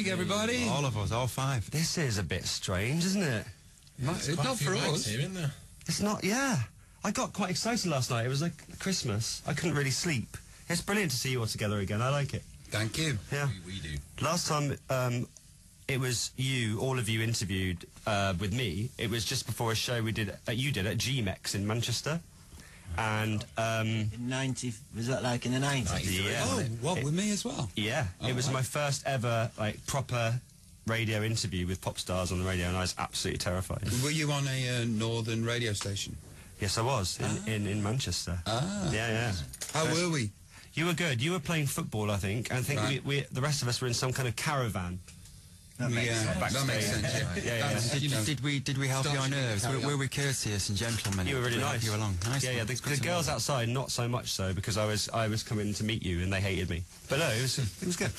Everybody, all of us, all five. This is a bit strange, isn't it? It's not for us. Here, isn't there? It's not. Yeah, I got quite excited last night. It was like Christmas. I couldn't really sleep. It's brilliant to see you all together again. I like it. Thank you. Yeah, We do. Last time, it was you, all of you interviewed with me. It was just before a show we did. You did at GMEX in Manchester, and in 90, was that like in the 90s? yeah. Oh, what, with me as well? Yeah, it was my first ever like proper radio interview with pop stars on the radio, and I was absolutely terrified. Were you on a northern radio station? Yes, I was in Manchester. Ah. Yeah. How were we? You were good. You were playing football, I think. I think Right. we the rest of us were in some kind of caravan. That makes sense. That makes sense. Yeah. That's, you know, Did we help you on nerves? Carry on. Were we courteous and gentlemen? You were really We nice. helped you along. Nice. Yeah. It's good The to know girls that. outside, not so much so, because I was coming to meet you and they hated me. But no, it was good.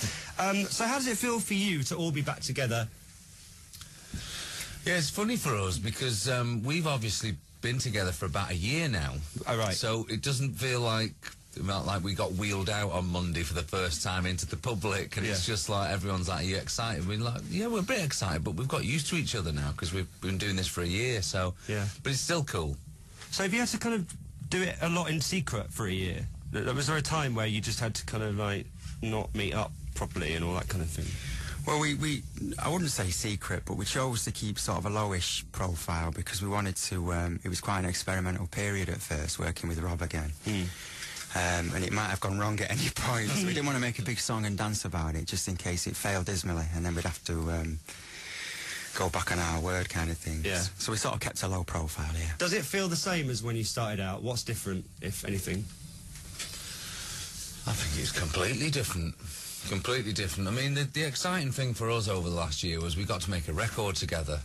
So how does it feel for you to all be back together? Yeah, it's funny for us because we've obviously been together for about a year now. Oh, right. So it doesn't feel like we got wheeled out on Monday for the first time into the public, and it's just like everyone's like, "Are you excited?" We're like, "Yeah, we're a bit excited, but we've got used to each other now because we've been doing this for a year." So Yeah. but it's still cool. So have you had to kind of do it a lot in secret for a year? Was there a time where you just had to kind of like not meet up properly and all that kind of thing? Well, I wouldn't say secret, but we chose to keep sort of a lowish profile because we wanted to, it was quite an experimental period at first, working with Rob again. And it might have gone wrong at any point, so we didn't want to make a big song and dance about it, just in case it failed dismally, and then we'd have to go back on our word kind of thing. Yeah. So we sort of kept a low profile, yeah. Does it feel the same as when you started out? What's different, if anything? I think it's completely different. Completely different. I mean, the exciting thing for us over the last year was we got to make a record together.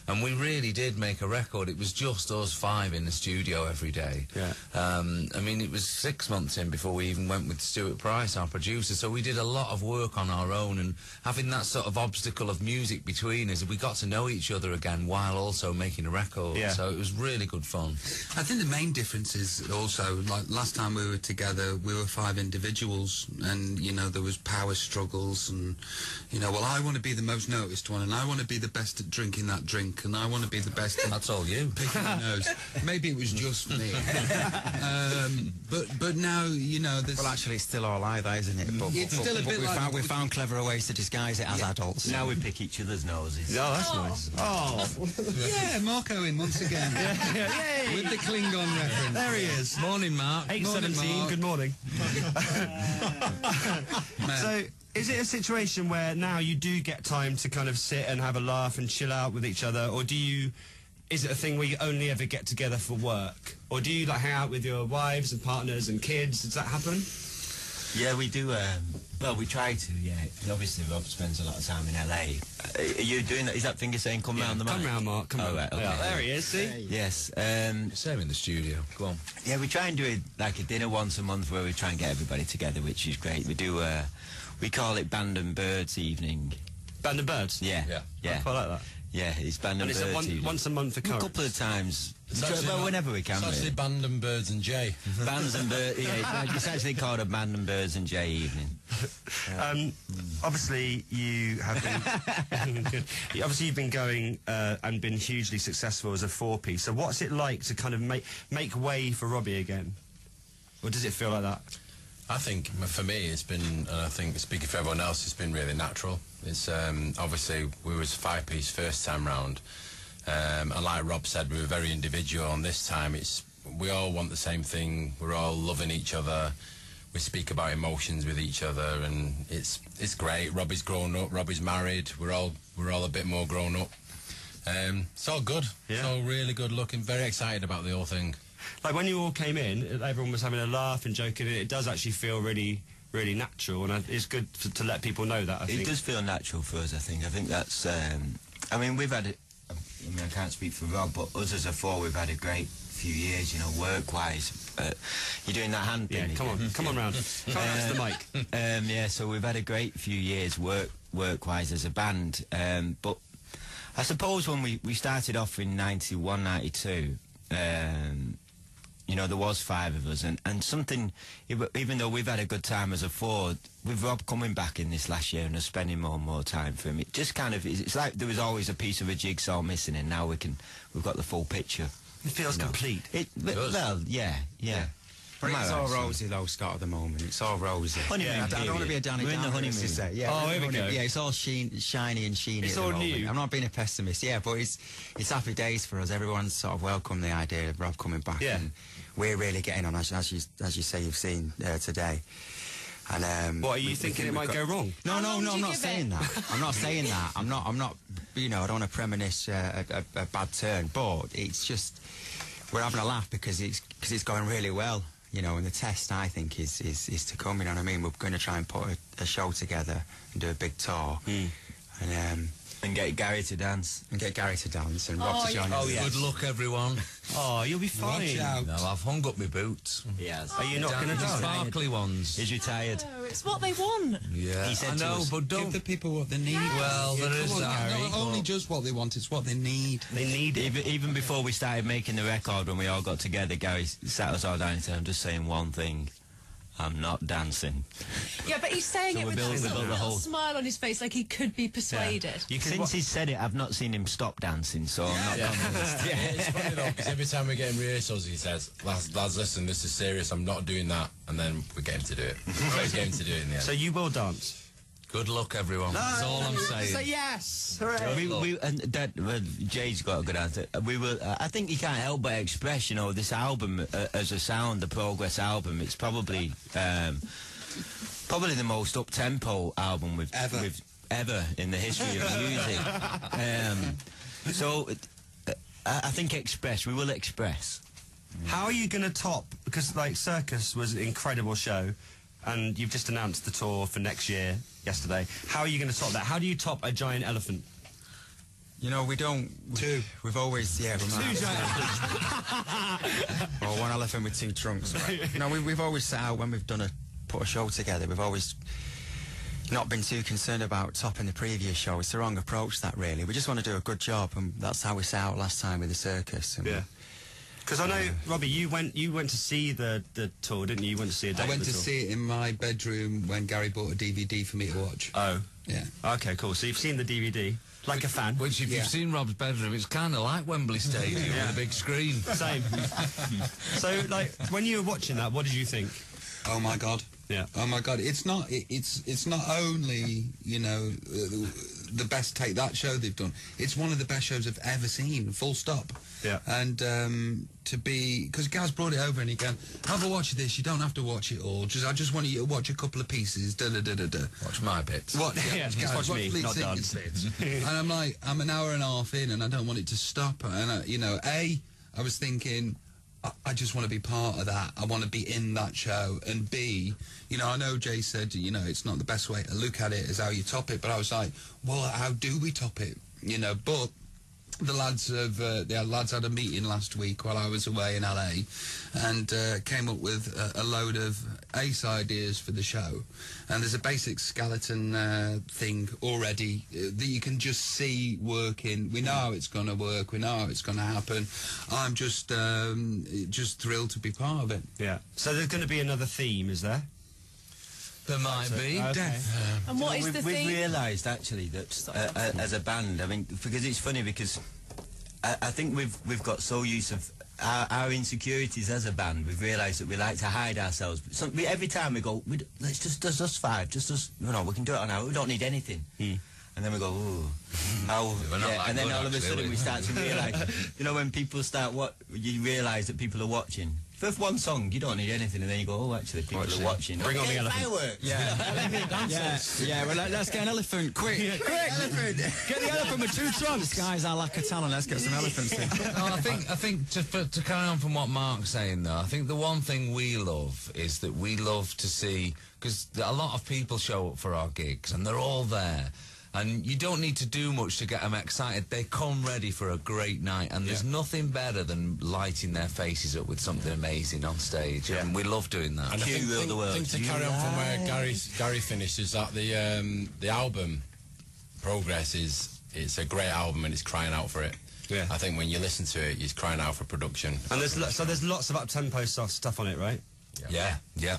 And we really did make a record. It was just us five in the studio every day. Yeah. I mean, it was 6 months in before we even went with Stuart Price, our producer. So we did a lot of work on our own, and having that sort of obstacle of music between us, we got to know each other again while also making a record. Yeah. So it was really good fun. I think the main difference is also, like last time we were together, we were five individuals, and you know there was power struggles, and you know, well, I want to be the most noticed one, and I want to be the best at drinking that drink, and I want to be the best at That's all you. picking the nose. Maybe it was just me. But now, you know, there's... Well, actually, it's still all either, isn't it? But, It's still a bit like- we found cleverer ways to disguise it as adults. Now we pick each other's noses. Oh, that's nice. Oh, Yeah, Marco in once again. yay! With the Klingon reference. There he is. Morning, Mark. 8:17. Mark. Good morning. Man. So, is it a situation where now you do get time to kind of sit and have a laugh and chill out with each other, or is it a thing where you only ever get together for work, or do you like hang out with your wives and partners and kids? Does that happen? Yeah, we do. Well, we try to. Yeah, obviously Rob spends a lot of time in LA. Are you doing that? Is that finger saying "come round the mic"? Come round, Mark. Come round. right, okay. Yeah, there he is. See. Yes. Same in the studio. Go on. Yeah, we try and do it like a dinner once a month where we try and get everybody together, which is great. We do. We call it Band and Birds evening. Band of Birds. Yeah. Yeah. Yeah. I quite like that. Yeah, it's Band And and it's Birds a evening. once a month A occurrence. couple of times. actually Well, not- whenever we can. It's actually really. Band and Birds and Jay. Bands and Birds. Yeah, it's actually called a Band and Birds and Jay evening. Obviously, you have been. Good. Obviously, you've been going and been hugely successful as a four-piece. So, what's it like to kind of make way for Robbie again, or does it feel like that? I think for me it's been, and I think speaking for everyone else, it's been really natural. It's obviously we was five-piece first time round, and like Rob said, we were very individual. And this time, we all want the same thing. We're all loving each other. We speak about emotions with each other, and it's great. Robbie's grown up. Robbie's married. We're all a bit more grown up. It's all good. Yeah. It's all really good looking. Very excited about the whole thing. Like when you all came in, everyone was having a laugh and joking, and it does actually feel really, really natural, and it's good to let people know that, I think. It does feel natural for us, I think. I think that's... I mean, we've had... I mean, I can't speak for Rob, but us as a four, we've had a great few years, you know, work-wise. You're doing that hand thing. Yeah, come on round. Come on to the mic. Yeah, so we've had a great few years work-wise as a band. But I suppose when we started off in 91, 92, you know, there was 5 of us, and something, even though we've had a good time as a 4, with Rob coming back in this last year and us spending more and more time for him, it just kind of, it's like there was always a piece of a jigsaw missing, and now we've got the full picture. It feels complete. Well, yeah. But it's all rosy though, Scott, at the moment. It's all rosy. Honeymoon I don't want to be a Danny We're in the Downer, as you honeymoon. say. Yeah, Oh, we're in here the we go. honeymoon. Yeah, it's all shiny and sheeny. It's at the all moment. new. I'm not being a pessimist, yeah, but it's happy days for us. Everyone's sort of welcomed the idea of Rob coming back, Yeah. and we're really getting on, as you say, you've seen today. And What, are you thinking it might go wrong? No, How long I'm do you not give saying it? that. I'm not saying that. I'm not. You know, I don't want to premonish a bad turn, but it's just we're having a laugh because it's going really well. You know, and the test, I think, is to come. You know what I mean? We're going to try and put a show together and do a big tour, And get Gary to dance. and get Gary to dance and Rob to yeah. join us. Good luck, everyone. Oh, you'll be fine. Watch out. No, I've hung up my boots. Yes. Are you not going to The do it? sparkly ones. Is retired? Oh, it's what they want. Yeah, He said I to know, us, but don't. Give the people what they need. Well, there is Come on, that. Not only just what they want, it's what they need. They need it. Even before we started making the record, when we all got together, Gary sat us all down and said, I'm just saying one thing. I'm not dancing. Yeah, but he's saying So it we with built- that we sort built of the little whole- smile on his face, like he could be persuaded. Since he's said it, I've not seen him stop dancing, so I'm not convinced. Yeah, it's funny though, because every time we get in rehearsals, he says, lads, listen, this is serious, I'm not doing that. And then we get him to do it. Always get him to do it in the end. So you will dance? Good luck, everyone. That's all I'm saying. yes! Hooray! Jay's got a good answer. We will. I think you can't help but express, you know, this album as a sound, the Progress album. It's probably the most up-tempo album we've ever in the history of music. So I think express. We will express. How are you going to top? Because like Circus was an incredible show, and you've just announced the tour for next year yesterday. How are you going to top that? How do you top a giant elephant? You know, we don't. We've always, we might have or one elephant with 2 trunks. Right? No, we've always set out when we've put a show together. We've always not been too concerned about topping the previous show. It's the wrong approach, that really. We just want to do a good job, and that's how we set out last time with the Circus. And Because I know, Robbie, you went to see the tour, didn't you? You went to see a date I went of the to tour. see it in my bedroom when Gary bought a DVD for me to watch. Oh. Yeah. Okay, cool. So you've seen the DVD, like a fan. Which, if you've seen Rob's bedroom, it's kind of like Wembley Stadium with a big screen. Same. So, like, when you were watching that, what did you think? Oh my God. Yeah. Oh my God. It's not only, you know, the best Take That show they've done. It's one of the best shows I've ever seen. Full stop. Yeah. And to be, because Gaz brought it over and he goes, have a watch of this. You don't have to watch it all. I just want you to watch a couple of pieces. Da da da da da. Watch my bits. What? Yeah, just watch me, Fleet not done. Singer's bits. And I'm like, I'm an hour and a half in, and I don't want it to stop. And you know, I was thinking, I just want to be part of that. I want to be in that show. And B, you know, I know Jay said, you know, it's not the best way to look at it is how you top it. But I was like, well, how do we top it? You know, but the lads had a meeting last week while I was away in LA, and came up with a load of ace ideas for the show. And there's a basic skeleton thing already that you can just see working. We know how it's going to work. We know how it's going to happen. I'm just thrilled to be part of it. Yeah. So there's going to be another theme, is there? There might be. Okay. And what is the We've theme? realised actually that as a band, I mean, because it's funny because I think we've got so used of our insecurities as a band. We've realised that we like to hide ourselves. So every time we go, let's just us 5, just us. You know, we can do it on our own. We don't need anything. And then we go, ooh, how? We're not that and then good, all of a actually, sudden are we? we start to realise, you know, when people start you realise that people are watching. For one song, you don't need anything, and then you go, oh, actually, people are watching. Bring on the elephant. Fireworks. Yeah, well, let's get an elephant, quick! Elephant! Get the elephant with 2 trunks! This guy's our lack of talent, let's get some elephants in. No, I think to carry on from what Mark's saying, though, I think the one thing we love is that we love to see, because a lot of people show up for our gigs, and they're all there. And you don't need to do much to get them excited. They come ready for a great night, and there's nothing better than lighting their faces up with something amazing on stage. Yeah. And we love doing that. And I think to carry on from where Gary finished is that the album Progress it's a great album and it's crying out for it. Yeah. I think when you listen to it, you're crying out for production. And there's lots of up-tempo stuff on it, right? Yeah.